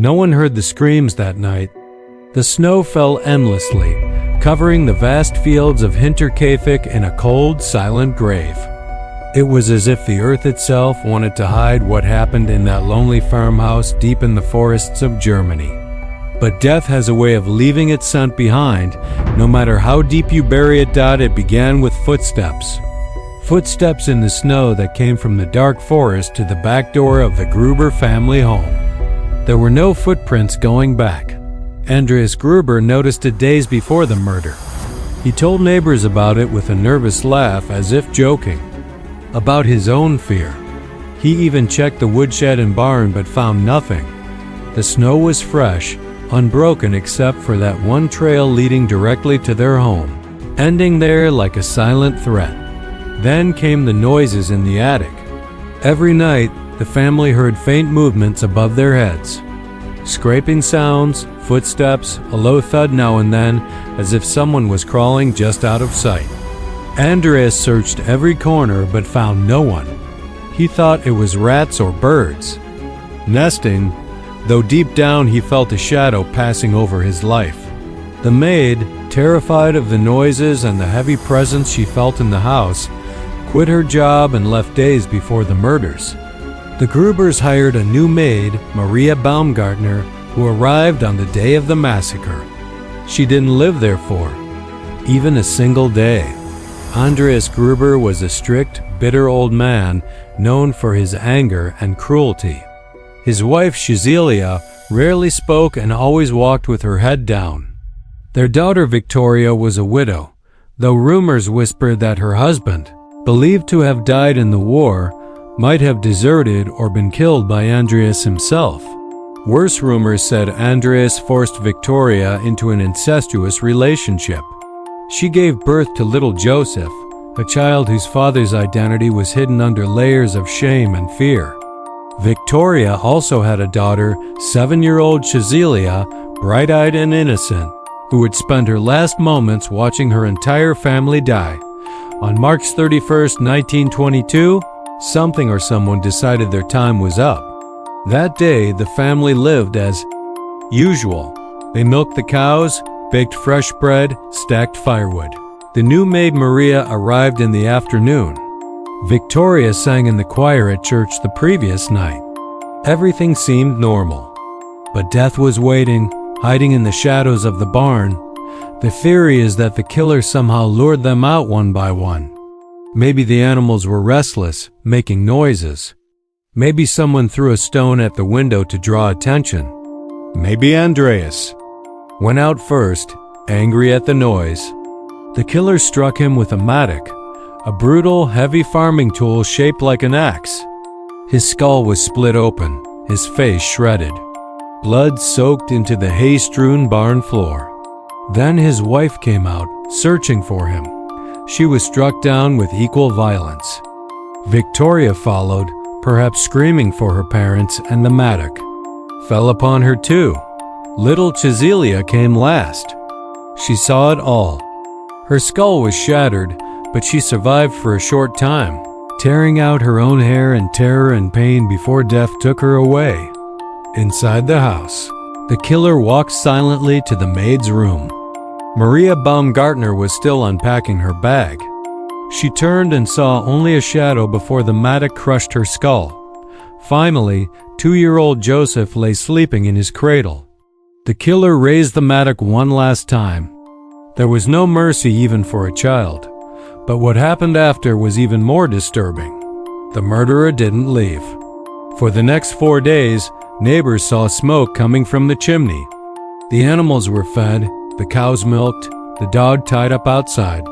No one heard the screams that night. The snow fell endlessly, covering the vast fields of Hinterkaifeck in a cold, silent grave. It was as if the earth itself wanted to hide what happened in that lonely farmhouse deep in the forests of Germany. But death has a way of leaving its scent behind. No matter how deep you bury it, it began with footsteps. Footsteps in the snow that came from the dark forest to the back door of the Gruber family home. There were no footprints going back. Andreas Gruber noticed it days before the murder. He told neighbors about it with a nervous laugh, as if joking about his own fear. He even checked the woodshed and barn but found nothing. The snow was fresh, unbroken except for that one trail leading directly to their home, ending there like a silent threat. Then came the noises in the attic. Every night, the family heard faint movements above their heads. Scraping sounds, footsteps, a low thud now and then, as if someone was crawling just out of sight. Andreas searched every corner but found no one. He thought it was rats or birds nesting, though deep down he felt a shadow passing over his life. The maid, terrified of the noises and the heavy presence she felt in the house, quit her job and left days before the murders. The Grubers hired a new maid, Maria Baumgartner, who arrived on the day of the massacre. She didn't live there for even a single day. Andreas Gruber was a strict, bitter old man known for his anger and cruelty. His wife, Cecilia, rarely spoke and always walked with her head down. Their daughter, Victoria, was a widow, though rumors whispered that her husband, believed to have died in the war, might have deserted or been killed by Andreas himself. Worse rumors said Andreas forced Victoria into an incestuous relationship. She gave birth to little Joseph, a child whose father's identity was hidden under layers of shame and fear. Victoria also had a daughter, 7-year-old Cecilia, bright-eyed and innocent, who would spend her last moments watching her entire family die. On March 31st, 1922, something or someone decided their time was up. That day, the family lived as usual. They milked the cows, baked fresh bread, stacked firewood. The new maid Maria arrived in the afternoon. Victoria sang in the choir at church the previous night. Everything seemed normal. But death was waiting, hiding in the shadows of the barn. The theory is that the killer somehow lured them out one by one. Maybe the animals were restless, making noises. Maybe someone threw a stone at the window to draw attention. Maybe Andreas went out first, angry at the noise. The killer struck him with a mattock, a brutal, heavy farming tool shaped like an axe. His skull was split open, his face shredded. Blood soaked into the hay-strewn barn floor. Then his wife came out, searching for him. She was struck down with equal violence. Victoria followed, perhaps screaming for her parents, and the mattock fell upon her too. Little Cecilia came last. She saw it all. Her skull was shattered, but she survived for a short time, tearing out her own hair in terror and pain before death took her away. Inside the house, the killer walked silently to the maid's room. Maria Baumgartner was still unpacking her bag. She turned and saw only a shadow before the mattock crushed her skull. Finally, 2-year-old Joseph lay sleeping in his cradle. The killer raised the mattock one last time. There was no mercy even for a child. But what happened after was even more disturbing. The murderer didn't leave. For the next 4 days, neighbors saw smoke coming from the chimney. The animals were fed, the cows milked, the dog tied up outside,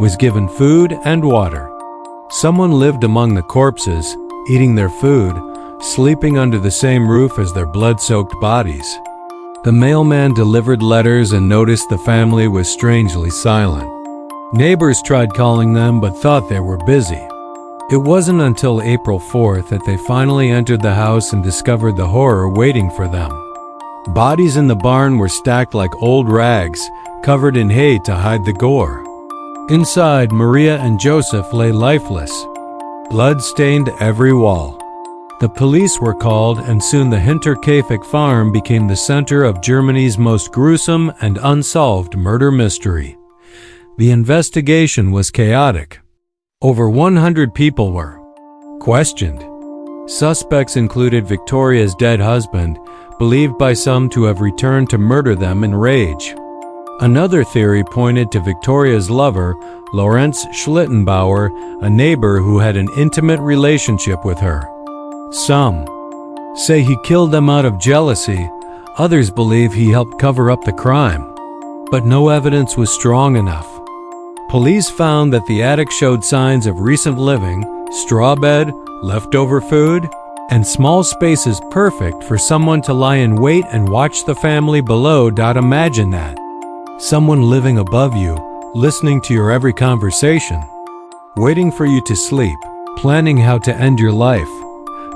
was given food and water. Someone lived among the corpses, eating their food, sleeping under the same roof as their blood-soaked bodies. The mailman delivered letters and noticed the family was strangely silent. Neighbors tried calling them but thought they were busy. It wasn't until April 4th that they finally entered the house and discovered the horror waiting for them. Bodies in the barn were stacked like old rags, covered in hay to hide the gore. Inside, Maria and Joseph lay lifeless. Blood stained every wall. The police were called, and soon the Hinterkaifeck farm became the center of Germany's most gruesome and unsolved murder mystery. The investigation was chaotic. Over 100 people were questioned. Suspects included Victoria's dead husband, believed by some to have returned to murder them in rage. Another theory pointed to Victoria's lover, Lorenz Schlittenbauer, a neighbor who had an intimate relationship with her. Some say he killed them out of jealousy, others believe he helped cover up the crime. But no evidence was strong enough. Police found that the attic showed signs of recent living, straw bed, leftover food, and small spaces perfect for someone to lie in wait and watch the family below. Imagine that. Someone living above you, listening to your every conversation, waiting for you to sleep, planning how to end your life.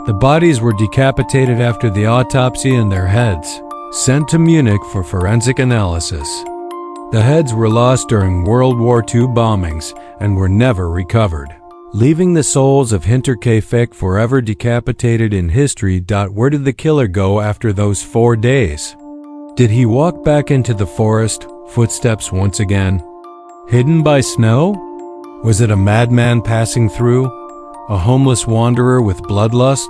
The bodies were decapitated after the autopsy and their heads sent to Munich for forensic analysis. The heads were lost during World War II bombings and were never recovered, leaving the souls of Hinterkaifeck forever decapitated in history. Where did the killer go after those 4 days? Did he walk back into the forest, footsteps once again? Hidden by snow? Was it a madman passing through? A homeless wanderer with bloodlust?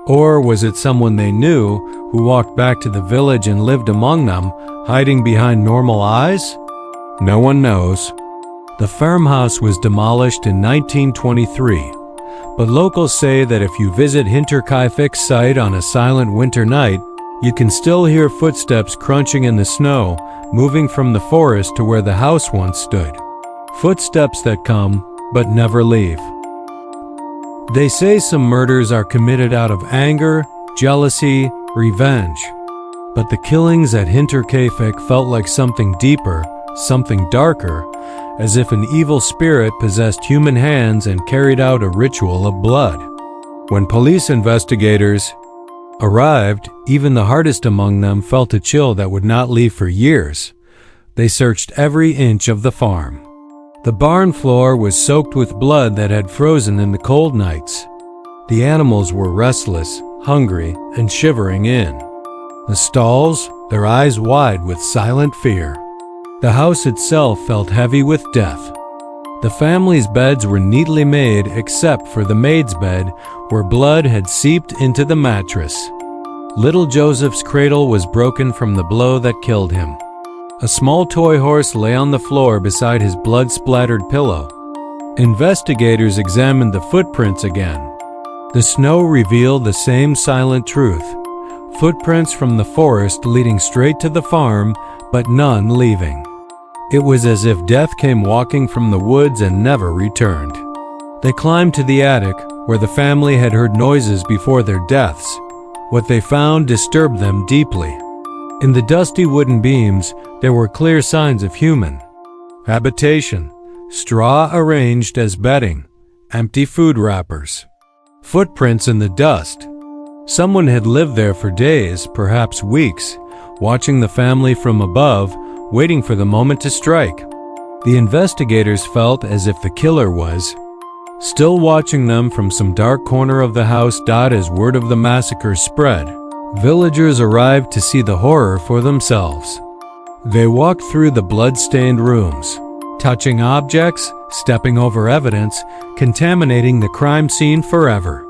Or was it someone they knew who walked back to the village and lived among them, hiding behind normal eyes? No one knows. The farmhouse was demolished in 1923, but locals say that if you visit Hinterkaifeck's site on a silent winter night, you can still hear footsteps crunching in the snow, moving from the forest to where the house once stood. Footsteps that come, but never leave. They say some murders are committed out of anger, jealousy, revenge. But the killings at Hinterkaifeck felt like something deeper, something darker, as if an evil spirit possessed human hands and carried out a ritual of blood. When police investigators arrived, even the hardest among them felt a chill that would not leave for years. They searched every inch of the farm. The barn floor was soaked with blood that had frozen in the cold nights. The animals were restless, hungry, and shivering in the stalls, their eyes wide with silent fear. The house itself felt heavy with death. The family's beds were neatly made except for the maid's bed, where blood had seeped into the mattress. Little Joseph's cradle was broken from the blow that killed him. A small toy horse lay on the floor beside his blood-splattered pillow. Investigators examined the footprints again. The snow revealed the same silent truth. Footprints from the forest leading straight to the farm, but none leaving. It was as if death came walking from the woods and never returned. They climbed to the attic, where the family had heard noises before their deaths. What they found disturbed them deeply. In the dusty wooden beams, there were clear signs of human habitation, straw arranged as bedding, empty food wrappers, footprints in the dust. Someone had lived there for days, perhaps weeks, watching the family from above, waiting for the moment to strike. The investigators felt as if the killer was still watching them from some dark corner of the house. As word of the massacre spread, villagers arrived to see the horror for themselves. They walked through the blood-stained rooms, touching objects, stepping over evidence, contaminating the crime scene forever.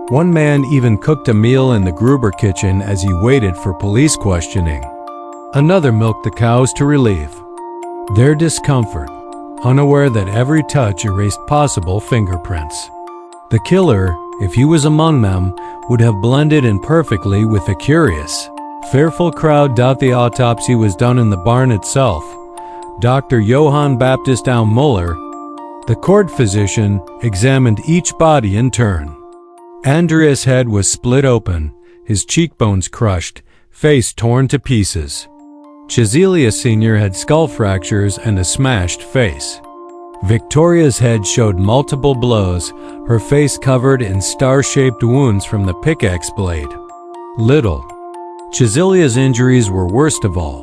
One man even cooked a meal in the Gruber kitchen as he waited for police questioning. Another milked the cows to relieve their discomfort, unaware that every touch erased possible fingerprints. The killer, if he was among them, would have blended in perfectly with the curious, fearful crowd. The autopsy was done in the barn itself. Dr. Johann Baptist Muller, the court physician, examined each body in turn. Andreas' head was split open, his cheekbones crushed, face torn to pieces. Cecilia Sr. had skull fractures and a smashed face. Victoria's head showed multiple blows, her face covered in star-shaped wounds from the pickaxe blade. Little Cecilia's injuries were worst of all.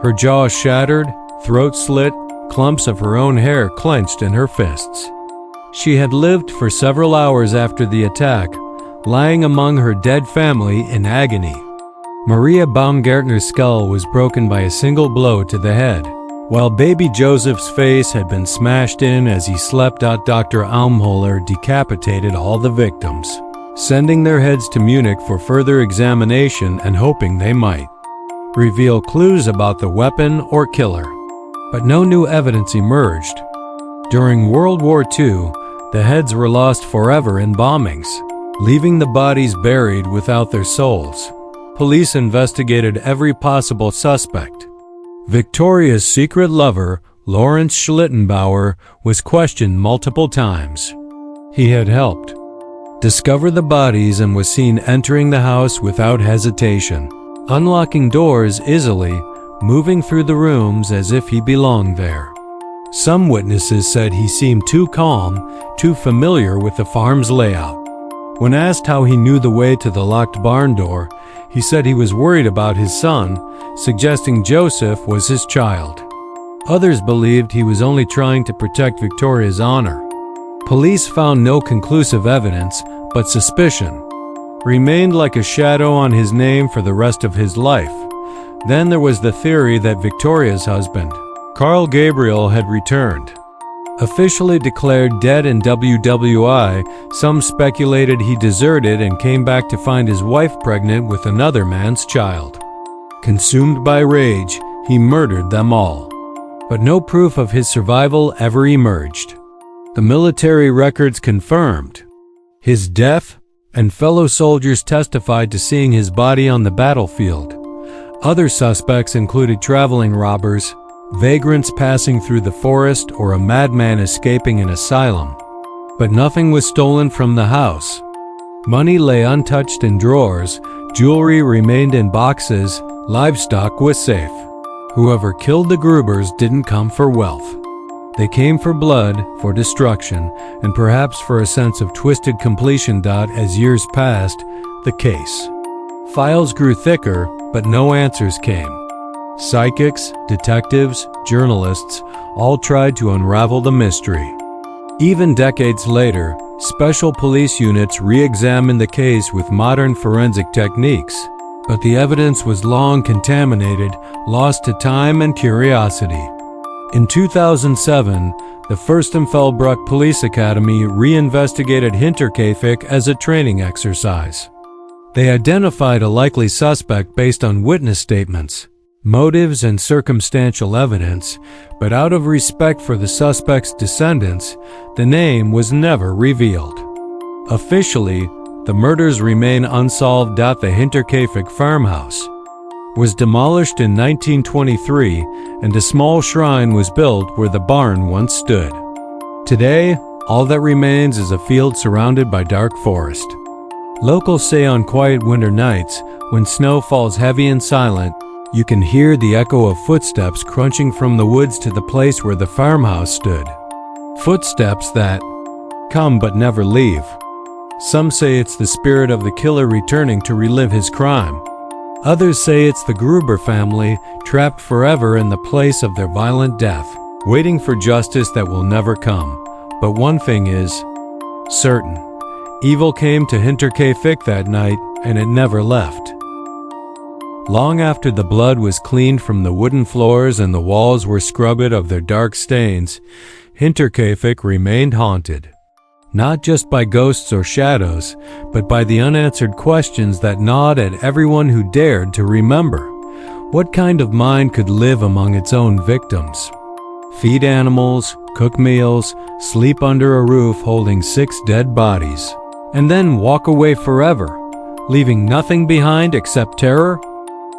Her jaw shattered, throat slit, clumps of her own hair clenched in her fists. She had lived for several hours after the attack, lying among her dead family in agony. Maria Baumgartner's skull was broken by a single blow to the head, while baby Joseph's face had been smashed in as he slept. Dr. Almholler decapitated all the victims, sending their heads to Munich for further examination and hoping they might reveal clues about the weapon or killer. But no new evidence emerged. During World War II, the heads were lost forever in bombings, leaving the bodies buried without their souls. Police investigated every possible suspect. Victoria's secret lover, Lawrence Schlittenbauer, was questioned multiple times. He had helped discover the bodies and was seen entering the house without hesitation, unlocking doors easily, moving through the rooms as if he belonged there. Some witnesses said he seemed too calm, too familiar with the farm's layout. When asked how he knew the way to the locked barn door, he said he was worried about his son, suggesting Joseph was his child. Others believed he was only trying to protect Victoria's honor. Police found no conclusive evidence, but suspicion remained like a shadow on his name for the rest of his life. Then there was the theory that Victoria's husband, Carl Gabriel, had returned. Officially declared dead in WWI, some speculated he deserted and came back to find his wife pregnant with another man's child. Consumed by rage, he murdered them all. But no proof of his survival ever emerged. The military records confirmed his death, and fellow soldiers testified to seeing his body on the battlefield. Other suspects included traveling robbers, vagrants passing through the forest, or a madman escaping an asylum. But nothing was stolen from the house. Money lay untouched in drawers, jewelry remained in boxes, livestock was safe. Whoever killed the Grubers didn't come for wealth. They came for blood, for destruction, and perhaps for a sense of twisted completion. As years passed, the case files grew thicker, but no answers came. Psychics, detectives, journalists all tried to unravel the mystery. Even decades later, special police units re-examined the case with modern forensic techniques, but the evidence was long contaminated, lost to time and curiosity. In 2007, the Fürstenfeldbruck Police Academy re-investigated Hinterkaifeck as a training exercise. They identified a likely suspect based on witness statements, motives, and circumstantial evidence, but out of respect for the suspect's descendants, the name was never revealed. Officially, the murders remain unsolved. The Hinterkaifeck farmhouse was demolished in 1923, and a small shrine was built where the barn once stood. Today, all that remains is a field surrounded by dark forest. Locals say on quiet winter nights, when snow falls heavy and silent, you can hear the echo of footsteps crunching from the woods to the place where the farmhouse stood. Footsteps that come but never leave. Some say it's the spirit of the killer returning to relive his crime. Others say it's the Gruber family, trapped forever in the place of their violent death, waiting for justice that will never come. But one thing is certain. Evil came to Hinterkaifeck that night, and it never left. Long after the blood was cleaned from the wooden floors and the walls were scrubbed of their dark stains, Hinterkaifeck remained haunted. Not just by ghosts or shadows, but by the unanswered questions that gnawed at everyone who dared to remember. What kind of mind could live among its own victims? Feed animals, cook meals, sleep under a roof holding 6 dead bodies, and then walk away forever, leaving nothing behind except terror?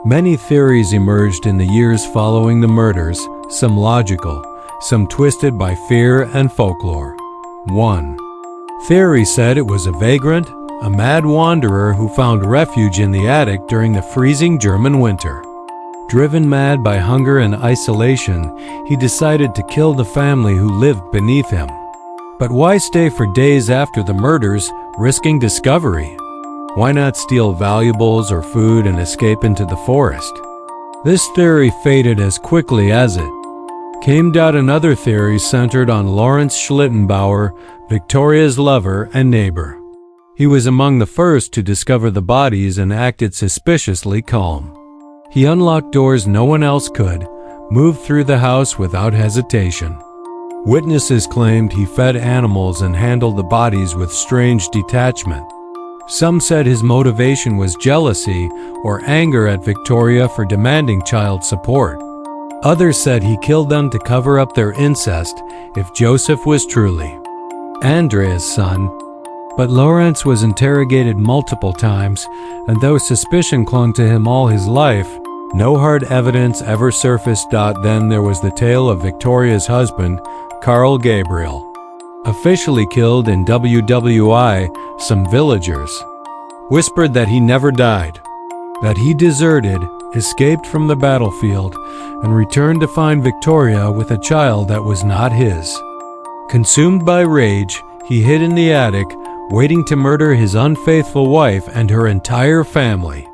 Many theories emerged in the years following the murders, some logical, some twisted by fear and folklore. 1. Theory said it was a vagrant, a mad wanderer who found refuge in the attic during the freezing German winter. Driven mad by hunger and isolation, he decided to kill the family who lived beneath him. But why stay for days after the murders, risking discovery? Why not steal valuables or food and escape into the forest? This theory faded as quickly as it came. Another theory centered on Lawrence Schlittenbauer, Victoria's lover and neighbor. He was among the first to discover the bodies and acted suspiciously calm. He unlocked doors no one else could, moved through the house without hesitation. Witnesses claimed he fed animals and handled the bodies with strange detachment. Some said his motivation was jealousy or anger at Victoria for demanding child support. Others said he killed them to cover up their incest if Joseph was truly Andrea's son. But Lawrence was interrogated multiple times, and though suspicion clung to him all his life, no hard evidence ever surfaced. Then there was the tale of Victoria's husband, Carl Gabriel. Officially killed in WWI, some villagers whispered that he never died, that he deserted, escaped from the battlefield, and returned to find Victoria with a child that was not his. Consumed by rage, he hid in the attic, waiting to murder his unfaithful wife and her entire family.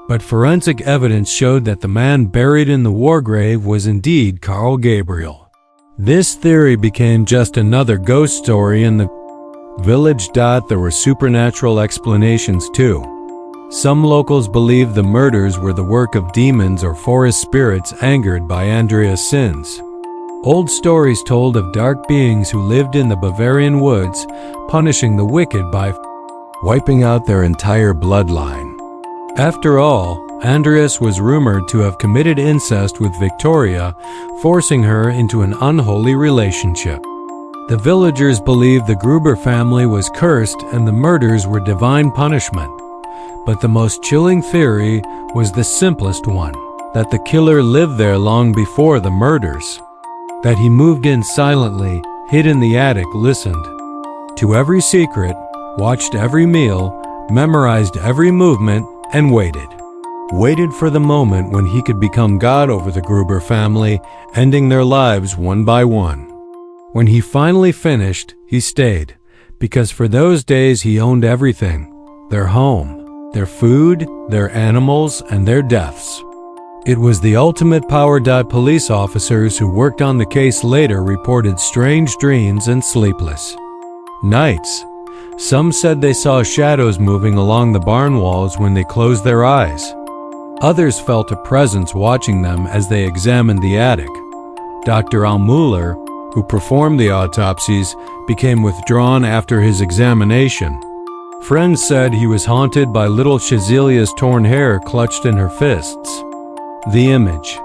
But forensic evidence showed that the man buried in the war grave was indeed Carl Gabriel. This theory became just another ghost story in the village. There were supernatural explanations too. Some locals believed the murders were the work of demons or forest spirits angered by Andrea's sins. Old stories told of dark beings who lived in the Bavarian woods, punishing the wicked by wiping out their entire bloodline. After all, Andreas was rumored to have committed incest with Victoria, forcing her into an unholy relationship. The villagers believed the Gruber family was cursed and the murders were divine punishment. But the most chilling theory was the simplest one, that the killer lived there long before the murders. That he moved in silently, hid in the attic, listened to every secret, watched every meal, memorized every movement, and waited. Waited for the moment when he could become God over the Gruber family, ending their lives one by one. When he finally finished, he stayed, because for those days he owned everything: their home, their food, their animals, and their deaths. It was the ultimate power. Police officers who worked on the case later reported strange dreams and sleepless nights. Some said they saw shadows moving along the barn walls when they closed their eyes. Others felt a presence watching them as they examined the attic. Dr. Almuller, who performed the autopsies, became withdrawn after his examination. Friends said he was haunted by little Shazilia's torn hair clutched in her fists. The image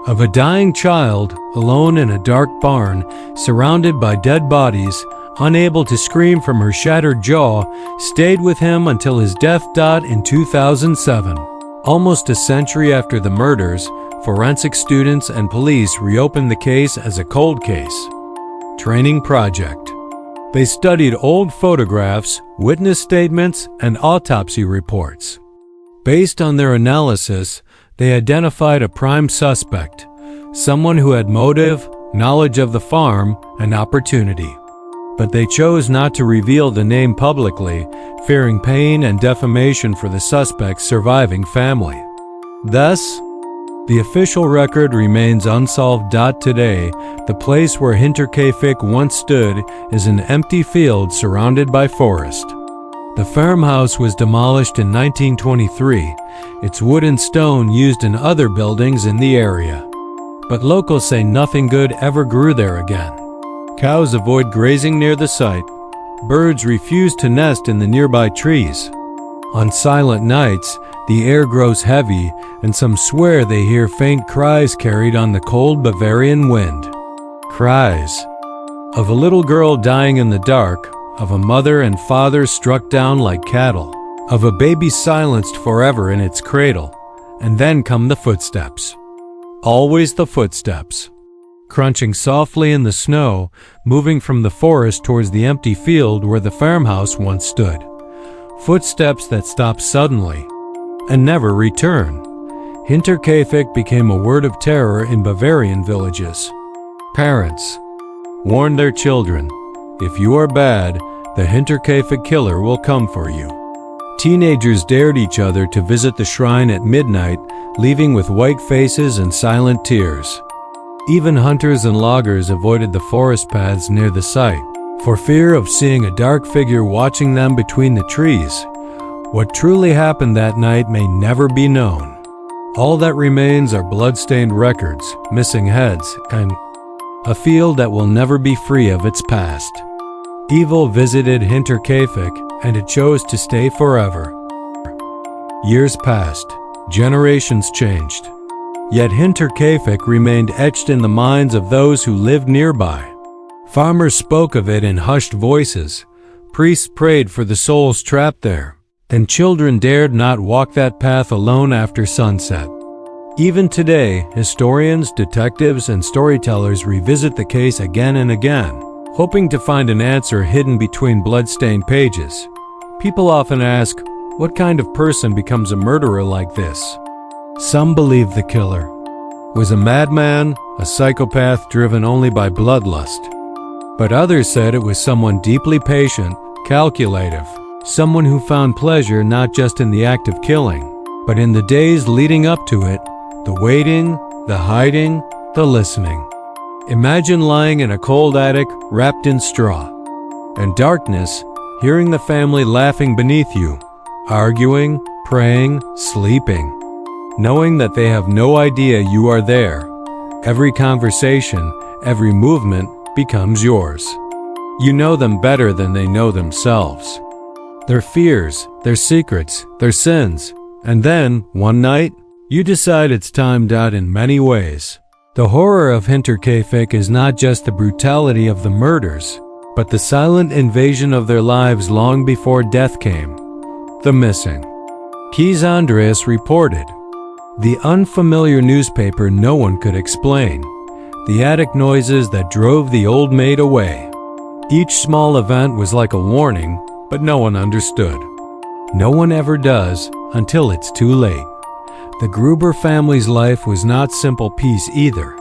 of a dying child, alone in a dark barn, surrounded by dead bodies, unable to scream from her shattered jaw, stayed with him until his death. In 2007, almost a century after the murders, forensic students and police reopened the case as a cold case training project. They studied old photographs, witness statements, and autopsy reports. Based on their analysis, they identified a prime suspect, someone who had motive, knowledge of the farm, and opportunity. But they chose not to reveal the name publicly, fearing pain and defamation for the suspect's surviving family. Thus, the official record remains unsolved. Today, the place where Hinterkaifeck once stood is an empty field surrounded by forest. The farmhouse was demolished in 1923, its wood and stone used in other buildings in the area. But locals say nothing good ever grew there again. Cows avoid grazing near the site. Birds refuse to nest in the nearby trees. On silent nights, the air grows heavy, and some swear they hear faint cries carried on the cold Bavarian wind. Cries of a little girl dying in the dark, of a mother and father struck down like cattle, of a baby silenced forever in its cradle. And then come the footsteps. Always the footsteps. Crunching softly in the snow, moving from the forest towards the empty field where the farmhouse once stood. Footsteps that stop suddenly and never return. Hinterkaifeck became a word of terror in Bavarian villages. Parents warned their children, if you are bad, the Hinterkaifeck killer will come for you. Teenagers dared each other to visit the shrine at midnight, leaving with white faces and silent tears. Even hunters and loggers avoided the forest paths near the site, for fear of seeing a dark figure watching them between the trees. What truly happened that night may never be known. All that remains are blood-stained records, missing heads, and a field that will never be free of its past. Evil visited Hinterkaifeck, and it chose to stay forever. Years passed, generations changed. Yet Hinterkaifeck remained etched in the minds of those who lived nearby. Farmers spoke of it in hushed voices, priests prayed for the souls trapped there, and children dared not walk that path alone after sunset. Even today, historians, detectives, and storytellers revisit the case again and again, hoping to find an answer hidden between blood-stained pages. People often ask, what kind of person becomes a murderer like this? Some believe the killer was a madman, a psychopath driven only by bloodlust. But others said it was someone deeply patient, calculative, someone who found pleasure not just in the act of killing, but in the days leading up to it, the waiting, the hiding, the listening. Imagine lying in a cold attic wrapped in straw and darkness, hearing the family laughing beneath you, arguing, praying, sleeping, knowing that they have no idea you are there. Every conversation, every movement becomes yours. You know them better than they know themselves. Their fears, their secrets, their sins. And then, one night, you decide it's timed out in many ways. The horror of Hinterkaifeck is not just the brutality of the murders, but the silent invasion of their lives long before death came. The missing. Keys Andreas reported. The unfamiliar newspaper no one could explain. The attic noises that drove the old maid away. Each small event was like a warning, but no one understood. No one ever does until it's too late. The Gruber family's life was not simple peace either.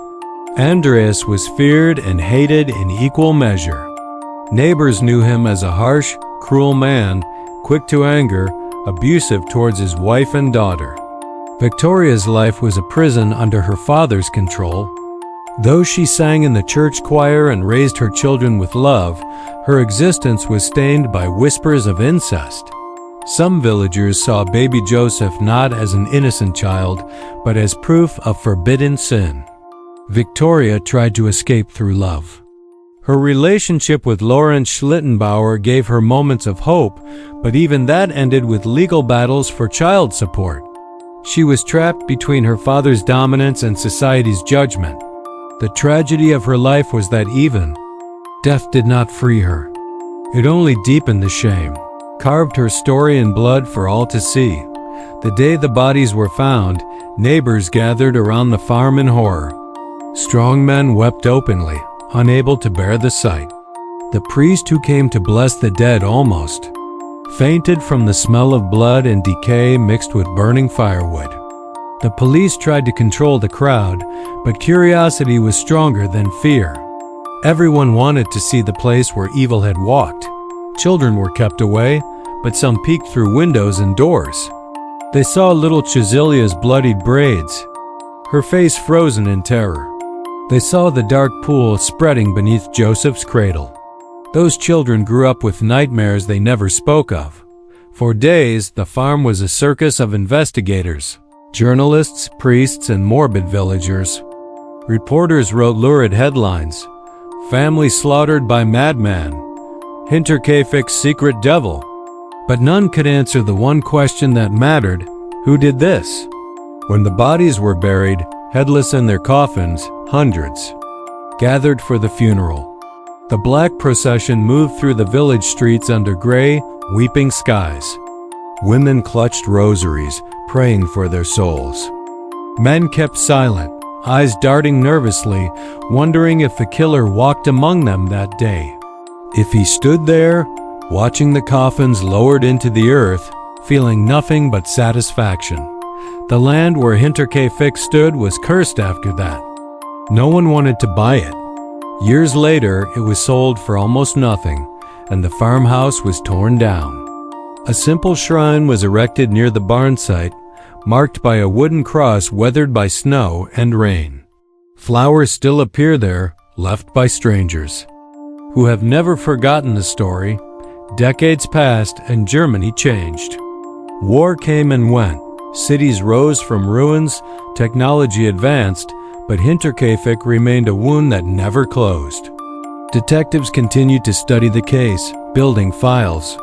Andreas was feared and hated in equal measure. Neighbors knew him as a harsh, cruel man, quick to anger, abusive towards his wife and daughter. Victoria's life was a prison under her father's control. Though she sang in the church choir and raised her children with love, her existence was stained by whispers of incest. Some villagers saw baby Joseph not as an innocent child, but as proof of forbidden sin. Victoria tried to escape through love. Her relationship with Lawrence Schlittenbauer gave her moments of hope, but even that ended with legal battles for child support. She was trapped between her father's dominance and society's judgment. The tragedy of her life was that even death did not free her. It only deepened the shame, carved her story in blood for all to see. The day the bodies were found, neighbors gathered around the farm in horror. Strong men wept openly, unable to bear the sight. The priest who came to bless the dead almost fainted from the smell of blood and decay mixed with burning firewood. The police tried to control the crowd, but curiosity was stronger than fear. Everyone wanted to see the place where evil had walked. Children were kept away, but some peeked through windows and doors. They saw little Chazilia's bloodied braids, her face frozen in terror. They saw the dark pool spreading beneath Joseph's cradle. Those children grew up with nightmares they never spoke of. For days, the farm was a circus of investigators. Journalists, priests, and morbid villagers. Reporters wrote lurid headlines. Family slaughtered by madman. Hinterkaifeck's secret devil. But none could answer the one question that mattered. Who did this? When the bodies were buried, headless in their coffins, hundreds gathered for the funeral. The black procession moved through the village streets under gray, weeping skies. Women clutched rosaries, praying for their souls. Men kept silent, eyes darting nervously, wondering if the killer walked among them that day. If he stood there, watching the coffins lowered into the earth, feeling nothing but satisfaction. The land where Hinterkaifeck stood was cursed after that. No one wanted to buy it. Years later, it was sold for almost nothing, and the farmhouse was torn down. A simple shrine was erected near the barn site, marked by a wooden cross weathered by snow and rain. Flowers still appear there, left by strangers. who have never forgotten the story. Decades passed and Germany changed. War came and went. Cities rose from ruins, technology advanced, but Hinterkaifeck remained a wound that never closed. Detectives continued to study the case, building files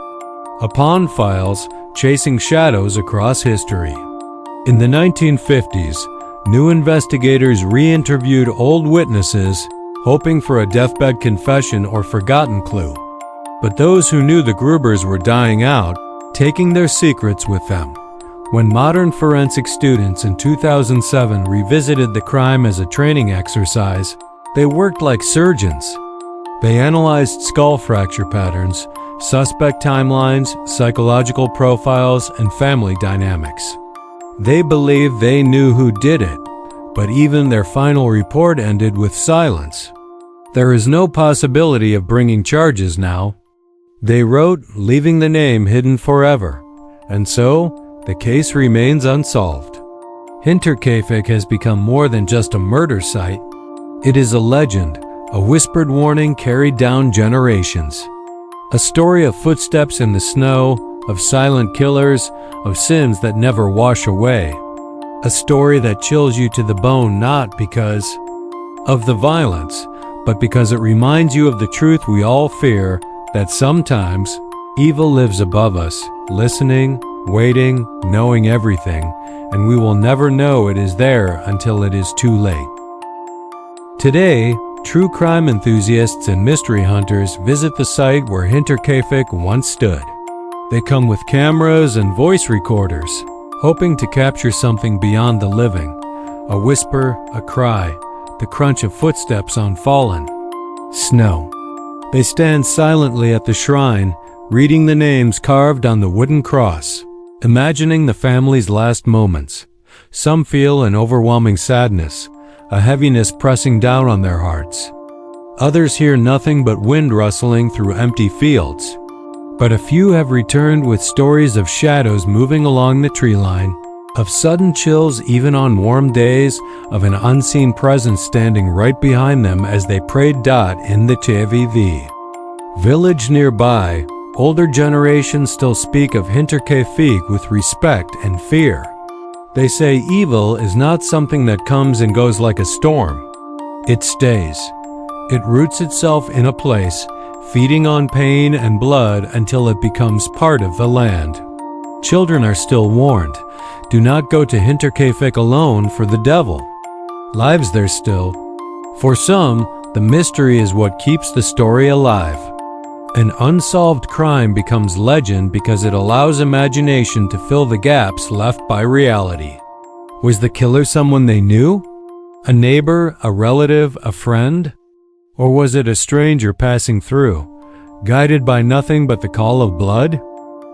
upon files, chasing shadows across history. In the 1950s, new investigators re-interviewed old witnesses, hoping for a deathbed confession or forgotten clue. But those who knew the Grubers were dying out, taking their secrets with them. When modern forensic students in 2007 revisited the crime as a training exercise, they worked like surgeons. They analyzed skull fracture patterns, suspect timelines, psychological profiles, and family dynamics. They believed they knew who did it, but even their final report ended with silence. There is no possibility of bringing charges now. They wrote, leaving the name hidden forever, and so the case remains unsolved. Hinterkaifeck has become more than just a murder site. It is a legend, a whispered warning carried down generations. A story of footsteps in the snow, of silent killers, of sins that never wash away. A story that chills you to the bone not because of the violence, but because it reminds you of the truth we all fear, that sometimes evil lives above us, listening, waiting, knowing everything, and we will never know it is there until it is too late. Today, true crime enthusiasts and mystery hunters visit the site where Hinterkaifeck once stood. They come with cameras and voice recorders, hoping to capture something beyond the living, a whisper, a cry, the crunch of footsteps on fallen snow. They stand silently at the shrine, reading the names carved on the wooden cross, imagining the family's last moments. Some feel an overwhelming sadness, a heaviness pressing down on their hearts. Others hear nothing but wind rustling through empty fields. But a few have returned with stories of shadows moving along the tree line, of sudden chills even on warm days, of an unseen presence standing right behind them as they prayed dot in the TVV. Village nearby, older generations still speak of Hinterkaifeck with respect and fear. They say evil is not something that comes and goes like a storm. It stays. It roots itself in a place, feeding on pain and blood until it becomes part of the land. Children are still warned. Do not go to Hinterkaifeck alone for the devil. Lives there still. For some, the mystery is what keeps the story alive. An unsolved crime becomes legend because it allows imagination to fill the gaps left by reality. Was the killer someone they knew? A neighbor, a relative, a friend? Or was it a stranger passing through, guided by nothing but the call of blood?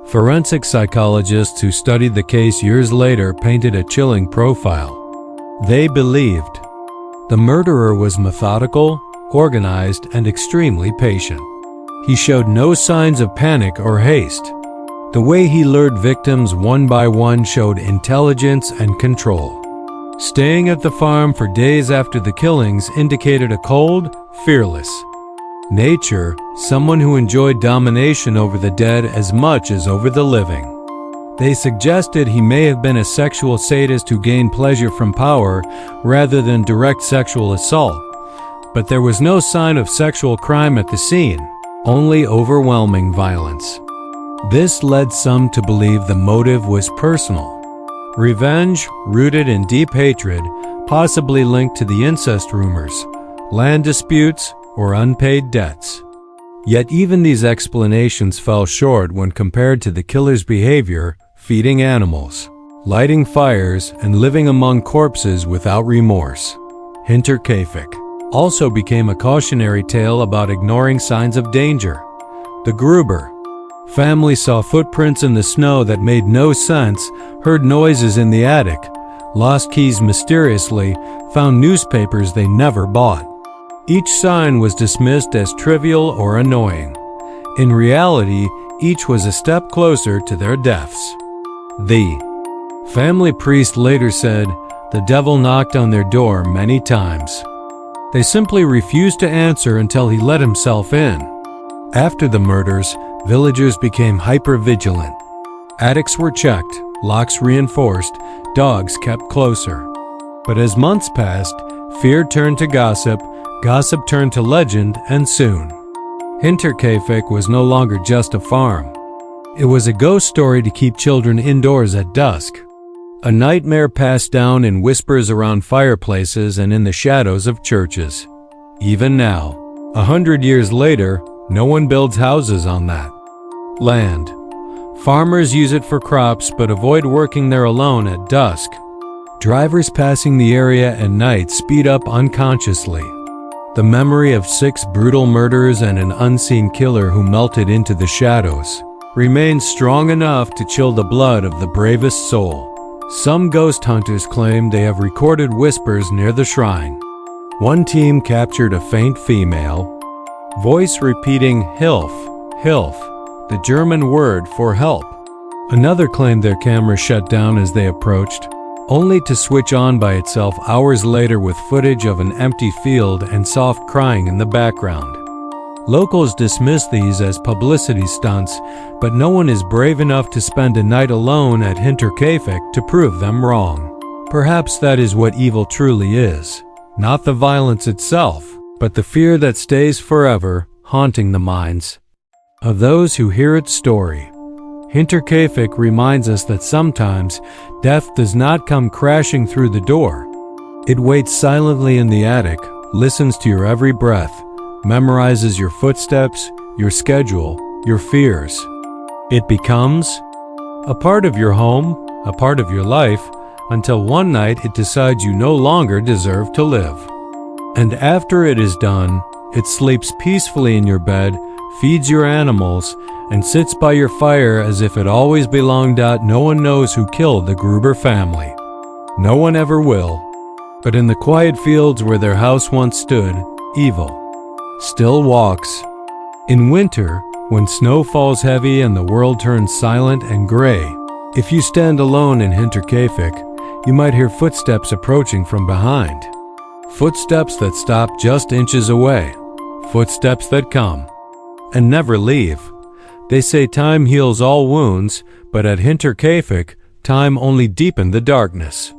Forensic psychologists who studied the case years later painted a chilling profile. They believed the murderer was methodical, organized, and extremely patient. He showed no signs of panic or haste. The way he lured victims one by one showed intelligence and control. Staying at the farm for days after the killings indicated a cold, fearless nature, someone who enjoyed domination over the dead as much as over the living. They suggested he may have been a sexual sadist who gained pleasure from power rather than direct sexual assault. But there was no sign of sexual crime at the scene, only overwhelming violence. This led some to believe the motive was personal. Revenge, rooted in deep hatred, possibly linked to the incest rumors, land disputes, or unpaid debts. Yet even these explanations fell short when compared to the killer's behavior, feeding animals, lighting fires, and living among corpses without remorse. Hinterkaifeck also became a cautionary tale about ignoring signs of danger. The Gruber family saw footprints in the snow that made no sense, heard noises in the attic, lost keys mysteriously, found newspapers they never bought. Each sign was dismissed as trivial or annoying. In reality, each was a step closer to their deaths. The family priest later said, "The devil knocked on their door many times." They simply refused to answer until he let himself in. After the murders, villagers became hyper-vigilant. Attics were checked, locks reinforced, dogs kept closer. But as months passed, fear turned to gossip, gossip turned to legend, and soon, Hinterkaifeck was no longer just a farm. It was a ghost story to keep children indoors at dusk. A nightmare passed down in whispers around fireplaces and in the shadows of churches. Even now, 100 years later, no one builds houses on that land. Farmers use it for crops but avoid working there alone at dusk. Drivers passing the area at night speed up unconsciously. The memory of 6 brutal murders and an unseen killer who melted into the shadows remains strong enough to chill the blood of the bravest soul. Some ghost hunters claim they have recorded whispers near the shrine. One team captured a faint female voice repeating Hilf, Hilf, the German word for help. Another claimed their camera shut down as they approached, only to switch on by itself hours later with footage of an empty field and soft crying in the background. Locals dismiss these as publicity stunts, but no one is brave enough to spend a night alone at Hinterkaifeck to prove them wrong. Perhaps that is what evil truly is. Not the violence itself, but the fear that stays forever, haunting the minds of those who hear its story. Hinterkaifeck reminds us that sometimes death does not come crashing through the door. It waits silently in the attic, listens to your every breath, memorizes your footsteps, your schedule, your fears. It becomes a part of your home, a part of your life, until one night it decides you no longer deserve to live. And after it is done, it sleeps peacefully in your bed, feeds your animals, and sits by your fire as if it always belonged. No one knows who killed the Gruber family. No one ever will. But in the quiet fields where their house once stood, evil still walks. In winter, when snow falls heavy and the world turns silent and gray, if you stand alone in Hinterkaifeck, you might hear footsteps approaching from behind. Footsteps that stop just inches away. Footsteps that come and never leave. They say time heals all wounds, but at Hinterkaifeck, time only deepened the darkness.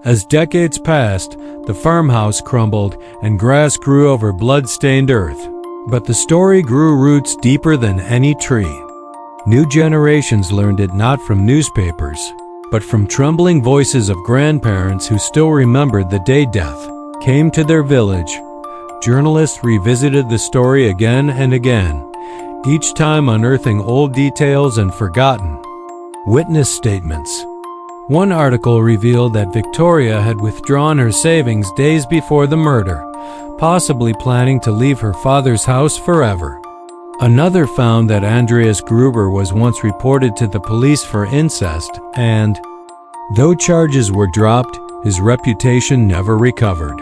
As decades passed, the farmhouse crumbled and grass grew over blood-stained earth. But the story grew roots deeper than any tree. New generations learned it not from newspapers, but from trembling voices of grandparents who still remembered the day death came to their village. Journalists revisited the story again and again, each time unearthing old details and forgotten witness statements. One article revealed that Victoria had withdrawn her savings days before the murder, possibly planning to leave her father's house forever. Another found that Andreas Gruber was once reported to the police for incest, and, though charges were dropped, his reputation never recovered.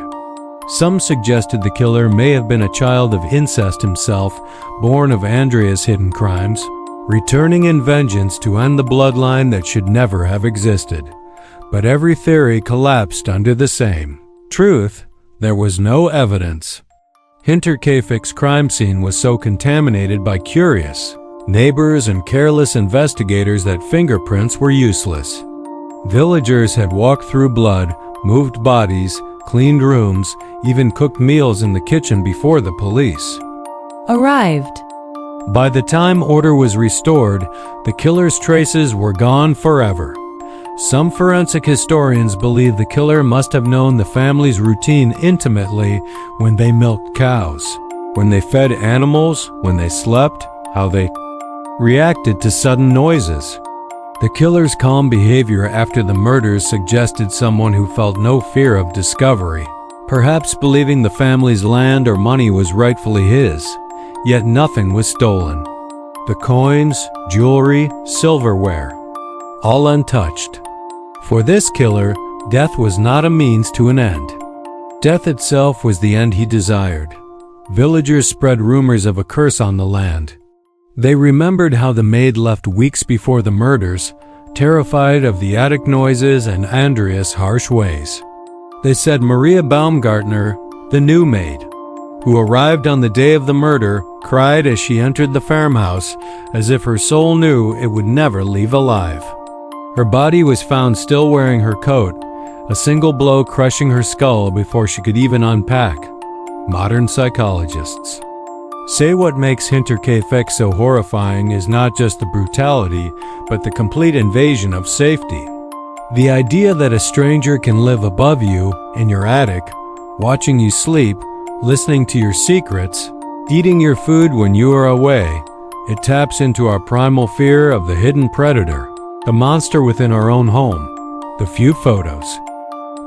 Some suggested the killer may have been a child of incest himself, born of Andreas' hidden crimes, returning in vengeance to end the bloodline that should never have existed. But every theory collapsed under the same truth: there was no evidence. Hinterkaifeck's crime scene was so contaminated by curious neighbors and careless investigators that fingerprints were useless. Villagers had walked through blood, moved bodies, cleaned rooms, even cooked meals in the kitchen before the police arrived. By the time order was restored, the killer's traces were gone forever. Some forensic historians believe the killer must have known the family's routine intimately when they milked cows, when they fed animals, when they slept, how they reacted to sudden noises. The killer's calm behavior after the murders suggested someone who felt no fear of discovery, perhaps believing the family's land or money was rightfully his. Yet nothing was stolen. The coins, jewelry, silverware, all untouched. For this killer, death was not a means to an end. Death itself was the end he desired. Villagers spread rumors of a curse on the land. They remembered how the maid left weeks before the murders, terrified of the attic noises and Andreas' harsh ways. They said Maria Baumgartner, The new maid, who arrived on the day of the murder, cried as she entered the farmhouse as if her soul knew it would never leave alive. Her body was found still wearing her coat, a single blow crushing her skull before she could even unpack. Modern psychologists say what makes Hinterkaifeck so horrifying is not just the brutality, but the complete invasion of safety. The idea that a stranger can live above you, in your attic, watching you sleep, listening to your secrets, eating your food when you are away, it taps into our primal fear of the hidden predator, the monster within our own home. The few photos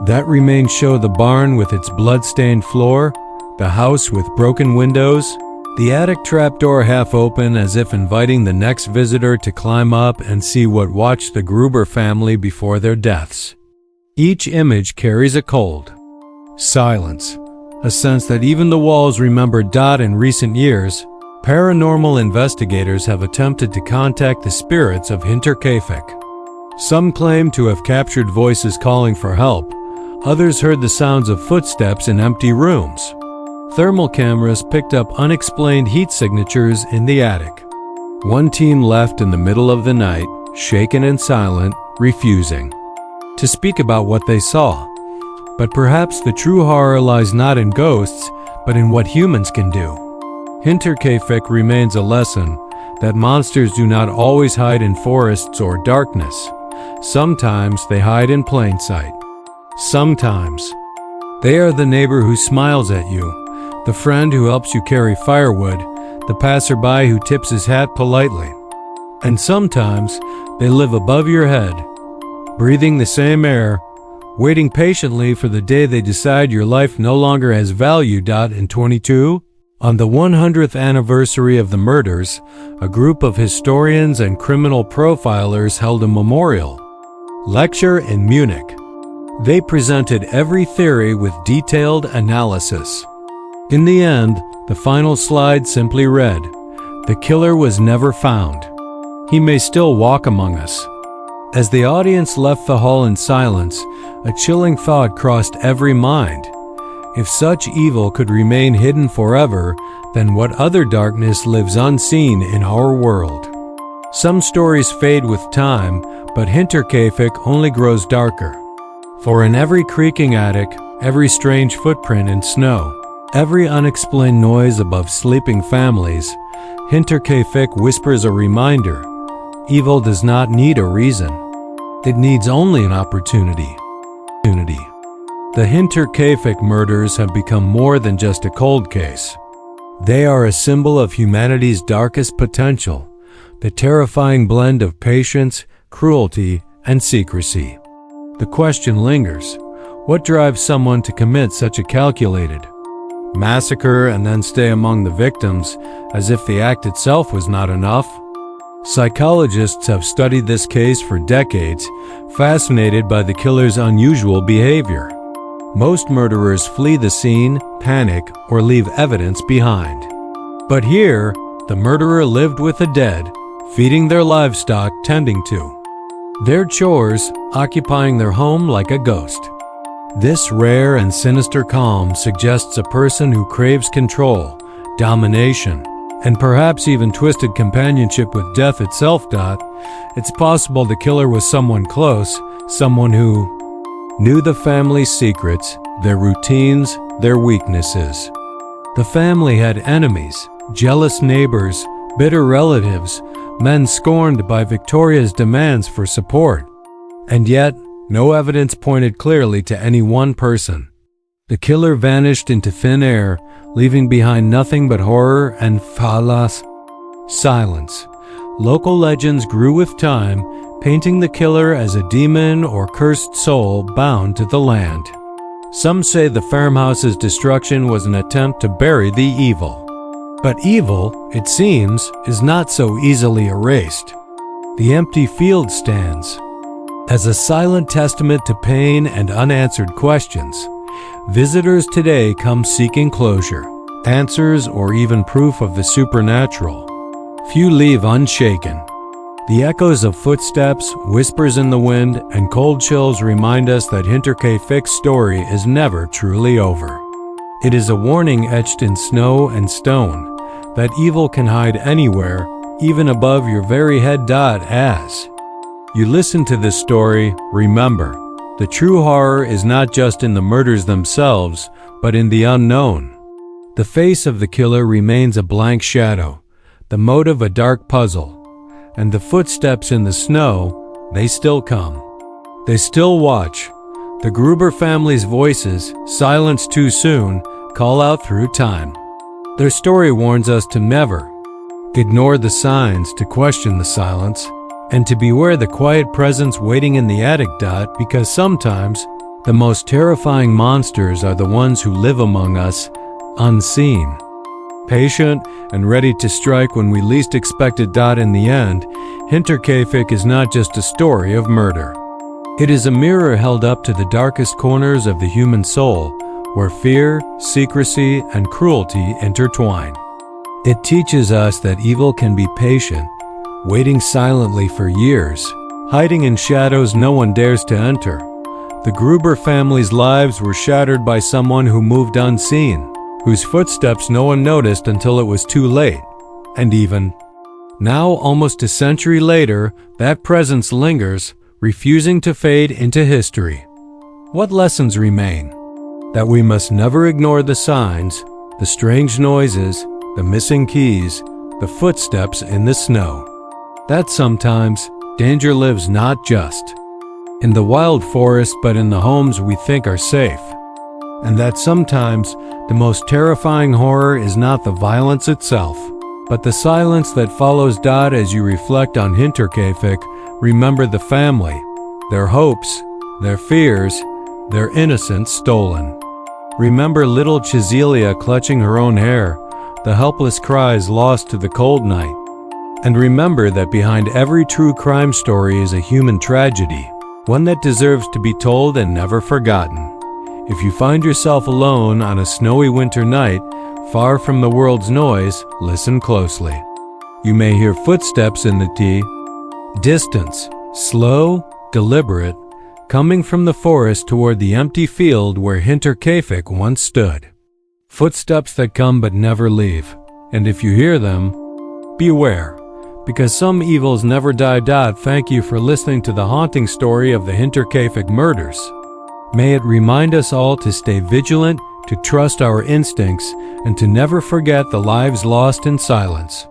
that remain show the barn with its blood-stained floor, the house with broken windows, the attic trapdoor half open as if inviting the next visitor to climb up and see what watched the Gruber family before their deaths. Each image carries a cold silence, a sense that even the walls remember. In recent years, paranormal investigators have attempted to contact the spirits of Hinterkaifeck. Some claim to have captured voices calling for help. Others heard the sounds of footsteps in empty rooms. Thermal cameras picked up unexplained heat signatures in the attic. One team left in the middle of the night, shaken and silent, refusing to speak about what they saw. But perhaps the true horror lies not in ghosts, but in what humans can do. Hinterkaifeck remains a lesson that monsters do not always hide in forests or darkness. Sometimes they hide in plain sight. Sometimes they are the neighbor who smiles at you, the friend who helps you carry firewood, the passerby who tips his hat politely. And sometimes they live above your head, breathing the same air, waiting patiently for the day they decide your life no longer has value. In 22, on the 100th anniversary of the murders, a group of historians and criminal profilers held a memorial lecture in Munich. They presented every theory with detailed analysis. In the end, the final slide simply read, "The killer was never found. He may still walk among us." As the audience left the hall in silence, a chilling thought crossed every mind. If such evil could remain hidden forever, then what other darkness lives unseen in our world? Some stories fade with time, but Hinterkaifeck only grows darker. For in every creaking attic, every strange footprint in snow, every unexplained noise above sleeping families, Hinterkaifeck whispers a reminder: evil does not need a reason. It needs only an opportunity. The Hinterkaifeck murders have become more than just a cold case. They are a symbol of humanity's darkest potential, the terrifying blend of patience, cruelty, and secrecy. The question lingers: what drives someone to commit such a calculated massacre and then stay among the victims as if the act itself was not enough? Psychologists have studied this case for decades, fascinated by the killer's unusual behavior. Most murderers flee the scene, panic, or leave evidence behind. But here, the murderer lived with the dead, feeding their livestock, tending to their chores, occupying their home like a ghost. This rare and sinister calm suggests a person who craves control, domination, and perhaps even twisted companionship with death itself. It's possible the killer was someone close, someone who knew the family's secrets, their routines, their weaknesses. The family had enemies, jealous neighbors, bitter relatives, men scorned by Victoria's demands for support. And yet, no evidence pointed clearly to any one person. The killer vanished into thin air, leaving behind nothing but horror and silence. Local legends grew with time, painting the killer as a demon or cursed soul bound to the land. Some say the farmhouse's destruction was an attempt to bury the evil. But evil, it seems, is not so easily erased. The empty field stands as a silent testament to pain and unanswered questions. Visitors today come seeking closure, answers, or even proof of the supernatural. Few leave unshaken. The echoes of footsteps, whispers in the wind, and cold chills remind us that Hinterkaifeck's story is never truly over. It is a warning etched in snow and stone that evil can hide anywhere, even above your very head. As you listen to this story, remember, the true horror is not just in the murders themselves, but in the unknown. The face of the killer remains a blank shadow, the motive a dark puzzle, and the footsteps in the snow, they still come. They still watch. The Gruber family's voices, silenced too soon, call out through time. Their story warns us to never ignore the signs, to question the silence, and to beware the quiet presence waiting in the attic. Because sometimes the most terrifying monsters are the ones who live among us, unseen, patient, and ready to strike when we least expect it. In the end, Hinterkaifeck is not just a story of murder. It is a mirror held up to the darkest corners of the human soul, where fear, secrecy, and cruelty intertwine. It teaches us that evil can be patient, waiting silently for years, hiding in shadows no one dares to enter. The Gruber family's lives were shattered by someone who moved unseen, whose footsteps no one noticed until it was too late. And even now, almost a century later, that presence lingers, refusing to fade into history. What lessons remain? That we must never ignore the signs, the strange noises, the missing keys, the footsteps in the snow. That sometimes danger lives not just in the wild forest, but in the homes we think are safe. And that sometimes the most terrifying horror is not the violence itself, but the silence that follows. As you reflect on Hinterkaifeck, remember the family, their hopes, their fears, their innocence stolen. Remember little Chiselia clutching her own hair, the helpless cries lost to the cold night. And remember that behind every true crime story is a human tragedy, one that deserves to be told and never forgotten. If you find yourself alone on a snowy winter night, far from the world's noise, listen closely. You may hear footsteps in the distance, slow, deliberate, coming from the forest toward the empty field where Hinterkaifeck once stood. Footsteps that come but never leave. And if you hear them, beware, because some evils never die. Thank you for listening to the haunting story of the Hinterkaifeck murders. May it remind us all to stay vigilant, to trust our instincts, and to never forget the lives lost in silence.